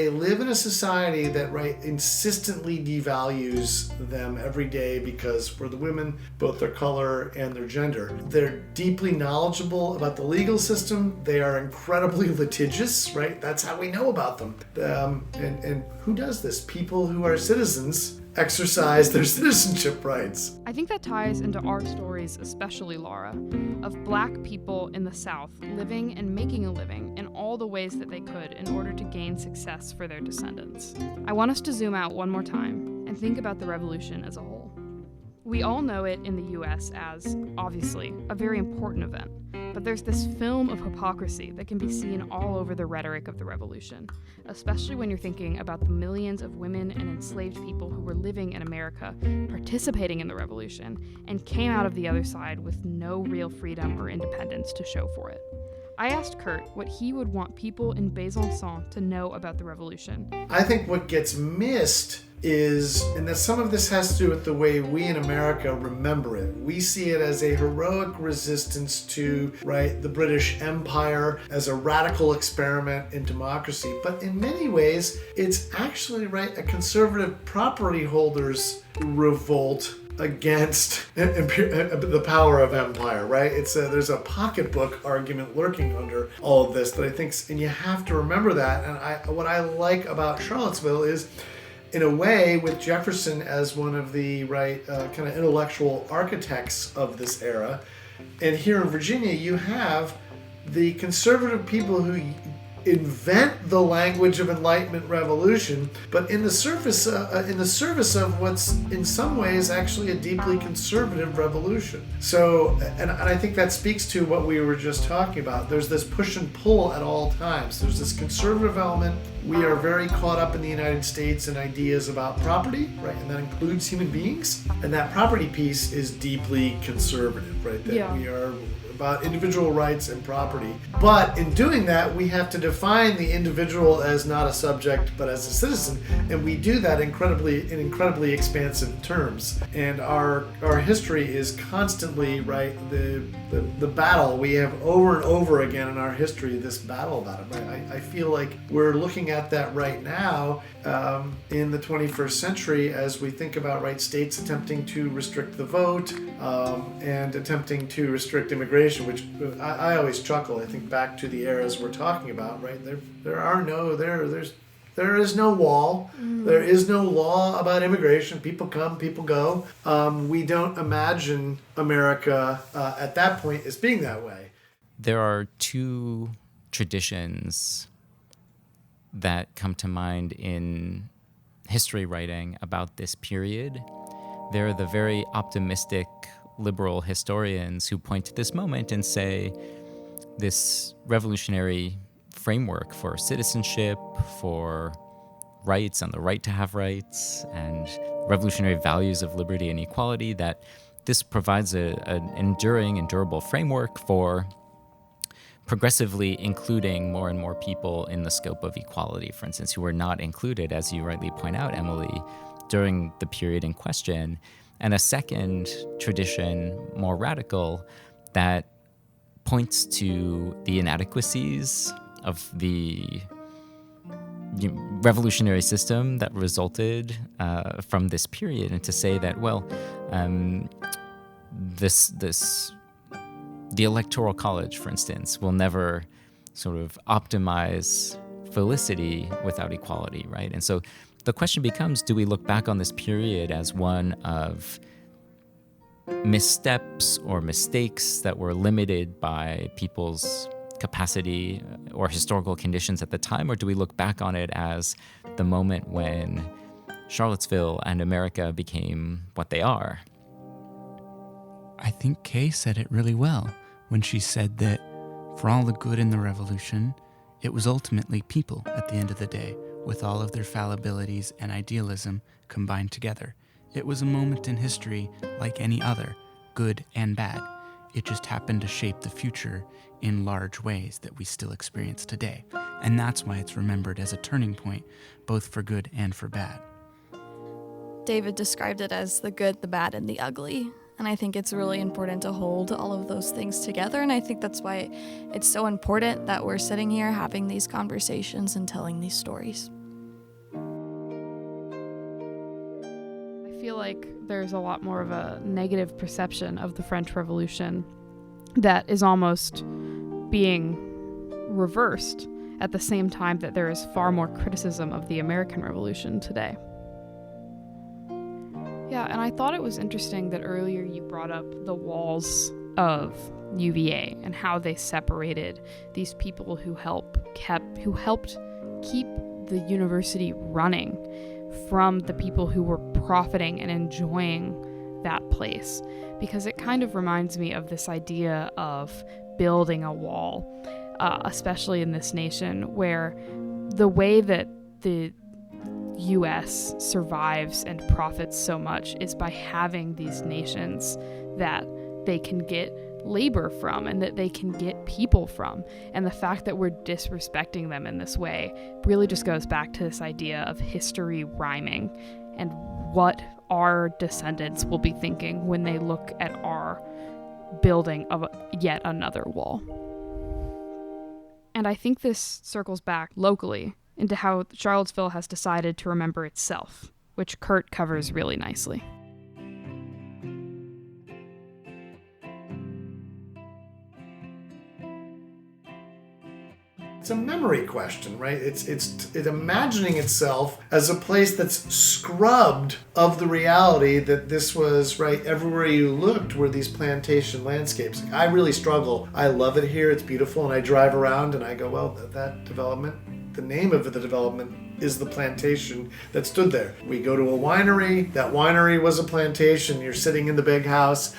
live in a society that insistently devalues them every day because for the women, both their color and their gender, they're deeply knowledgeable about the legal system. They are incredibly litigious, right? That's how we know about them. And who does this? People who are citizens exercise their citizenship rights. I think that ties into our stories, especially Laura, of Black people in the South living and making a living in all the ways that they could in order to gain success for their descendants. I want us to zoom out one more time and think about the revolution as a whole. We all know it in the US as, obviously, a very important event, but there's this film of hypocrisy that can be seen all over the rhetoric of the revolution, especially when you're thinking about the millions of women and enslaved people who were living in America, participating in the revolution, and came out of the other side with no real freedom or independence to show for it. I asked Kurt what he would want people in Besançon to know about the revolution. I think what gets missed is, and that some of this has to do with the way we in America remember it. We see it as a heroic resistance to, the British Empire, as a radical experiment in democracy. But in many ways, it's actually, a conservative property holders revolt against the power of empire, there's a pocketbook argument lurking under all of this that I think, and you have to remember that. And what I like about Charlottesville is, in a way, with Jefferson as one of the kind of intellectual architects of this era, and here in Virginia you have the conservative people who invent the language of Enlightenment revolution, but in the service of what's in some ways actually a deeply conservative revolution. So, and I think that speaks to what we were just talking about. There's this push and pull at all times. There's this conservative element. We are very caught up in the United States in ideas about property, and that includes human beings. And that property piece is deeply conservative, That we are about individual rights and property. But in doing that, we have to define the individual as not a subject, but as a citizen. And we do that in incredibly expansive terms. And our history is constantly, the battle. We have over and over again in our history this battle about it, I feel like we're looking at that right now in the 21st century as we think about, states attempting to restrict the vote and attempting to restrict immigration, which I always chuckle. I think back to the eras we're talking about, there is no wall. There is no law about immigration. People come, people go. We don't imagine America at that point as being that way. There are two traditions that come to mind in history writing about this period. There are the very optimistic liberal historians who point to this moment and say this revolutionary framework for citizenship, for rights and the right to have rights, and revolutionary values of liberty and equality, that this provides an enduring and durable framework for progressively including more and more people in the scope of equality, for instance, who were not included, as you rightly point out, Emily, during the period in question. And a second tradition, more radical, that points to the inadequacies of the revolutionary system that resulted from this period, and to say that, the Electoral College, for instance, will never sort of optimize felicity without equality, And so the question becomes, do we look back on this period as one of missteps or mistakes that were limited by people's capacity or historical conditions at the time, or do we look back on it as the moment when Charlottesville and America became what they are? I think Kay said it really well when she said that for all the good in the revolution, it was ultimately people at the end of the day, with all of their fallibilities and idealism combined together. It was a moment in history like any other, good and bad. It just happened to shape the future in large ways that we still experience today. And that's why it's remembered as a turning point, both for good and for bad. David described it as the good, the bad, and the ugly. And I think it's really important to hold all of those things together. And I think that's why it's so important that we're sitting here having these conversations and telling these stories. I feel like there's a lot more of a negative perception of the French Revolution that is almost being reversed at the same time that there is far more criticism of the American Revolution today. Yeah, and I thought it was interesting that earlier you brought up the walls of UVA and how they separated these people who helped keep the university running from the people who were profiting and enjoying that place. Because it kind of reminds me of this idea of building a wall, especially in this nation, where the way that the U.S. survives and profits so much is by having these nations that they can get labor from and that they can get people from. And the fact that we're disrespecting them in this way really just goes back to this idea of history rhyming and what our descendants will be thinking when they look at our building of yet another wall. And I think this circles back locally into how Charlottesville has decided to remember itself, which Kurt covers really nicely. It's a memory question, right? It's imagining itself as a place that's scrubbed of the reality that this was, right, everywhere you looked were these plantation landscapes. I really struggle. I love it here. It's beautiful. And I drive around and I go, well, that development, the name of the development is the plantation that stood there. We go to a winery. That winery was a plantation. You're sitting in the big house.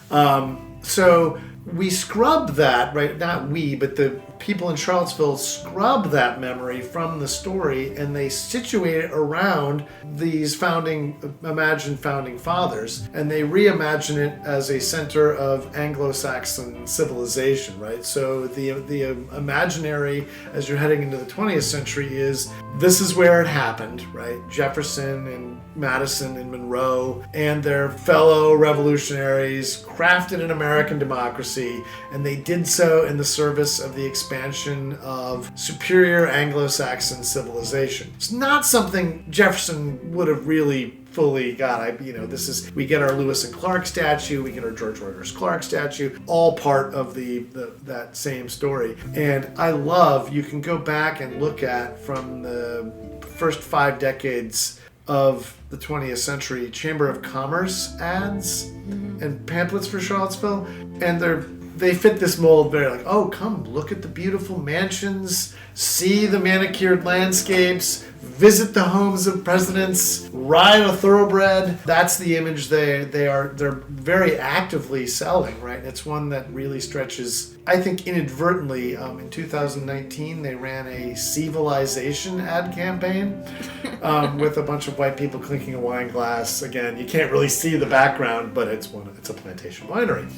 So we scrubbed that, right? Not we, but the people in Charlottesville scrubbed that memory from the story, and they situate it around these imagined founding fathers, and they reimagine it as a center of Anglo-Saxon civilization, right? So the imaginary, as you're heading into the 20th century, is this is where it happened, right? Jefferson and Madison and Monroe and their fellow revolutionaries crafted an American democracy, and they did so in the service of the expansion of superior Anglo-Saxon civilization. It's not something Jefferson would have really fully got. We get our Lewis and Clark statue, we get our George Rogers Clark statue, all part of that same story. And I love, you can go back and look at from the first 5 decades of the 20th century Chamber of Commerce ads and pamphlets for Charlottesville, and they fit this mold very like, oh, come look at the beautiful mansions, see the manicured landscapes, visit the homes of presidents, ride a thoroughbred. That's the image they're very actively selling, right? It's one that really stretches, I think inadvertently. In 2019, they ran a civilization ad campaign with a bunch of white people clinking a wine glass. Again, you can't really see the background, but it's a plantation winery.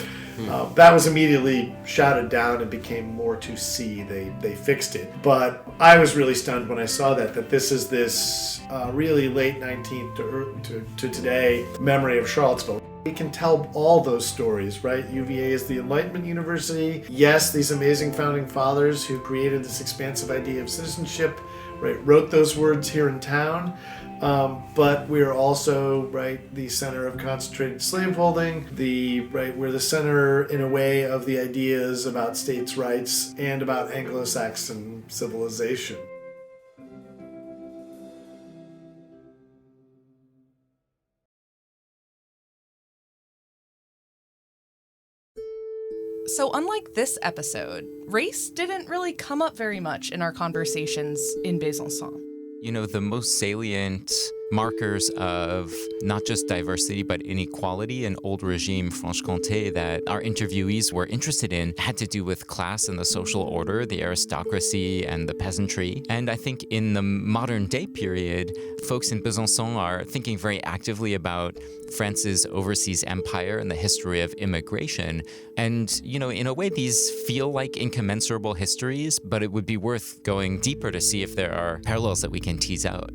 That was immediately shouted down and became more to see. They fixed it. But I was really stunned when I saw that this is this really late 19th to today memory of Charlottesville. We can tell all those stories, right? UVA is the Enlightenment University. Yes, these amazing founding fathers who created this expansive idea of citizenship, right, wrote those words here in town. But we're also, right, the center of concentrated slaveholding. We're the center, in a way, of the ideas about states' rights and about Anglo-Saxon civilization. So unlike this episode, race didn't really come up very much in our conversations in Besançon. The most salient markers of not just diversity, but inequality in old regime Franche-Comté that our interviewees were interested in had to do with class and the social order, the aristocracy and the peasantry. And I think in the modern day period, folks in Besançon are thinking very actively about France's overseas empire and the history of immigration. And, in a way, these feel like incommensurable histories, but it would be worth going deeper to see if there are parallels that we can tease out.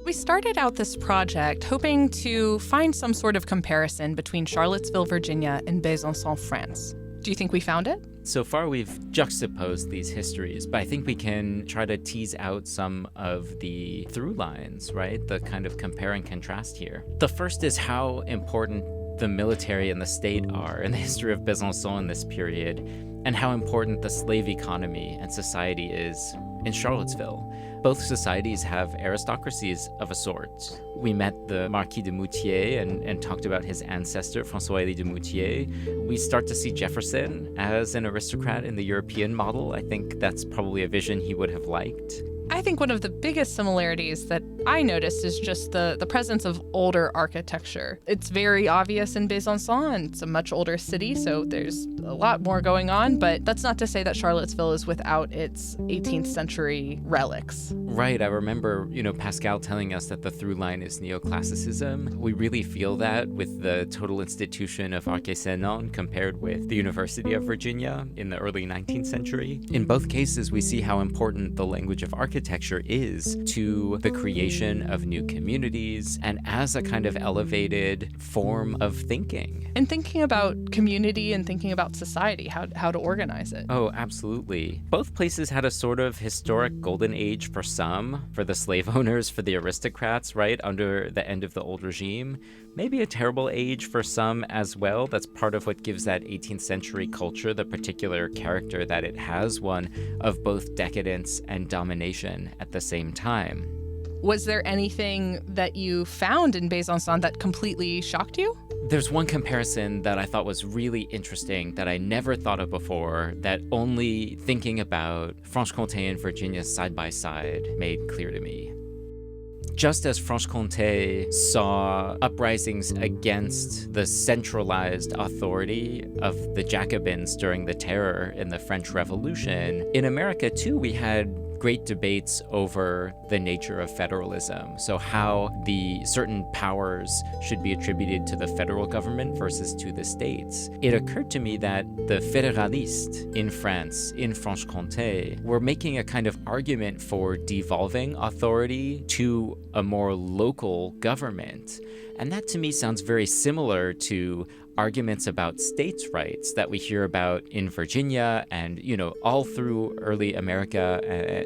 We started out this project hoping to find some sort of comparison between Charlottesville, Virginia, and Besançon, France. Do you think we found it? So far, we've juxtaposed these histories, but I think we can try to tease out some of the through lines, right? The kind of compare and contrast here. The first is how important the military and the state are in the history of Besançon in this period, and how important the slave economy and society is in Charlottesville. Both societies have aristocracies of a sort. We met the Marquis de Moutier and talked about his ancestor, François-Élie de Moutier. We start to see Jefferson as an aristocrat in the European model. I think that's probably a vision he would have liked. I think one of the biggest similarities that I noticed is just the presence of older architecture. It's very obvious in Besançon. It's a much older city, so there's a lot more going on, but that's not to say that Charlottesville is without its 18th century relics. Right. I remember, Pascal telling us that the through line is neoclassicism. We really feel that with the total institution of Arc-et-Senans compared with the University of Virginia in the early 19th century. In both cases, we see how important the language of architecture is to the creation of new communities and as a kind of elevated form of thinking. And thinking about community and thinking about society, how to organize it. Oh, absolutely. Both places had a sort of historic golden age for some, for the slave owners, for the aristocrats, right, under the end of the old regime. Maybe a terrible age for some as well. That's part of what gives that 18th century culture the particular character that it has, one of both decadence and domination at the same time. Was there anything that you found in Besançon that completely shocked you? There's one comparison that I thought was really interesting that I never thought of before, that only thinking about Franche-Comté and Virginia side by side made clear to me. Just as Franche-Comté saw uprisings against the centralized authority of the Jacobins during the Terror in the French Revolution, in America too we had great debates over the nature of federalism. So how the certain powers should be attributed to the federal government versus to the states. It occurred to me that the fédéralistes in France, in Franche-Comté, were making a kind of argument for devolving authority to a more local government. And that to me sounds very similar to arguments about states' rights that we hear about in Virginia and, all through early America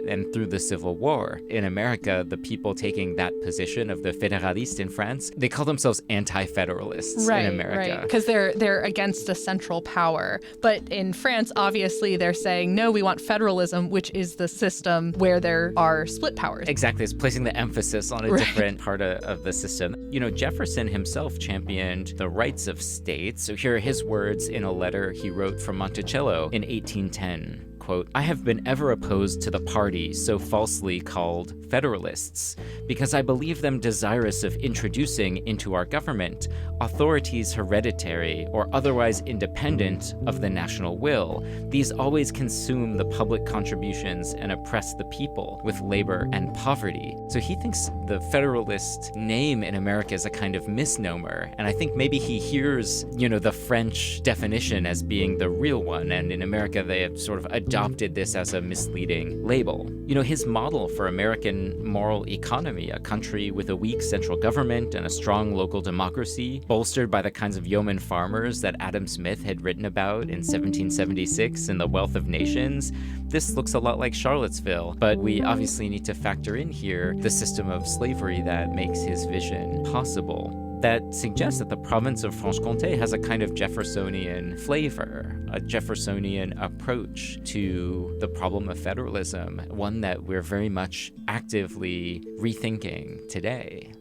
and through the Civil War. In America, the people taking that position of the fédéralistes in France, they call themselves anti-federalists in America. Right, because they're against a central power. But in France, obviously, they're saying, no, we want federalism, which is the system where there are split powers. Exactly. It's placing the emphasis on a different part of the system. Jefferson himself championed the rights of states. So here are his words in a letter he wrote from Monticello in 1810. Quote, I have been ever opposed to the party so falsely called Federalists, because I believe them desirous of introducing into our government authorities hereditary or otherwise independent of the national will. These always consume the public contributions and oppress the people with labor and poverty. So he thinks the Federalist name in America is a kind of misnomer, and I think maybe he hears, the French definition as being the real one, and in America they have sort of adopted this as a misleading label. His model for American moral economy, a country with a weak central government and a strong local democracy, bolstered by the kinds of yeoman farmers that Adam Smith had written about in 1776 in The Wealth of Nations, this looks a lot like Charlottesville, but we obviously need to factor in here the system of slavery that makes his vision possible. That suggests that the province of Franche-Comté has a kind of Jeffersonian flavor, a Jeffersonian approach to the problem of federalism, one that we're very much actively rethinking today.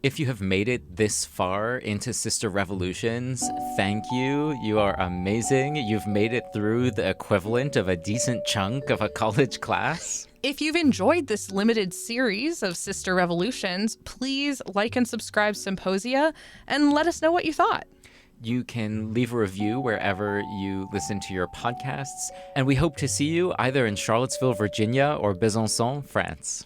If you have made it this far into Sister Revolutions, thank you. You are amazing. You've made it through the equivalent of a decent chunk of a college class. If you've enjoyed this limited series of Sister Revolutions, please like and subscribe Symposia and let us know what you thought. You can leave a review wherever you listen to your podcasts, and we hope to see you either in Charlottesville, Virginia, or Besançon, France.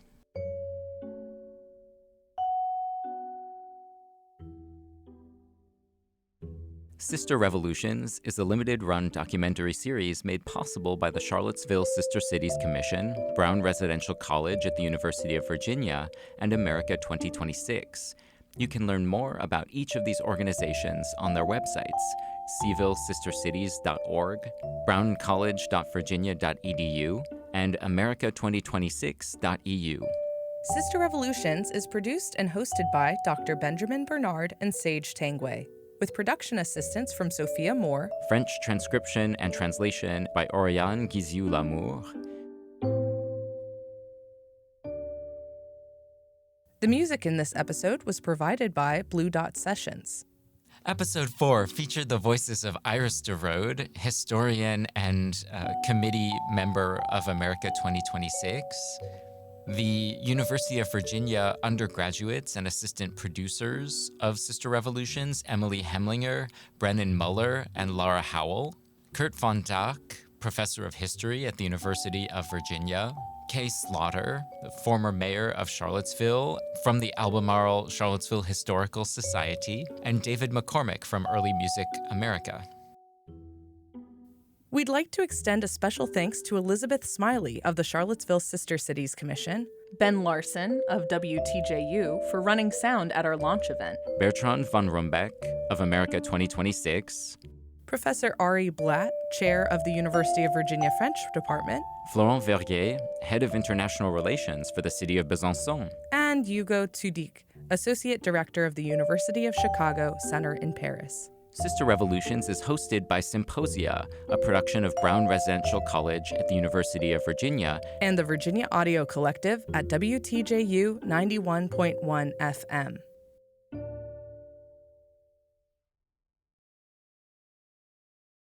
Sister Revolutions is a limited-run documentary series made possible by the Charlottesville Sister Cities Commission, Brown Residential College at the University of Virginia, and America 2026. You can learn more about each of these organizations on their websites, CVilleSisterCities.org, browncollege.virginia.edu, and America2026.eu. Sister Revolutions is produced and hosted by Dr. Benjamin Bernard and Sage Tanguay, with production assistance from Sophia Moore, French transcription and translation by Oriane Guiziou-Lamour. The music in this episode was provided by Blue Dot Sessions. Episode 4 featured the voices of Iris DeRode, historian and committee member of America 2026, the University of Virginia undergraduates and assistant producers of Sister Revolutions, Emily Hemlinger, Brennan Muller, and Laura Howell, Kurt von Dach, professor of history at the University of Virginia, Kay Slaughter, the former mayor of Charlottesville from the Albemarle Charlottesville Historical Society, and David McCormick from Early Music America. We'd like to extend a special thanks to Elizabeth Smiley of the Charlottesville Sister Cities Commission, Ben Larson of WTJU for running sound at our launch event, Bertrand von Rumbeck of America 2026, Professor Ari Blatt, Chair of the University of Virginia French Department, Florent Verrier, Head of International Relations for the City of Besançon, and Hugo Tudik, Associate Director of the University of Chicago Center in Paris. Sister Revolutions is hosted by Symposia, a production of Brown Residential College at the University of Virginia, and the Virginia Audio Collective at WTJU 91.1 FM.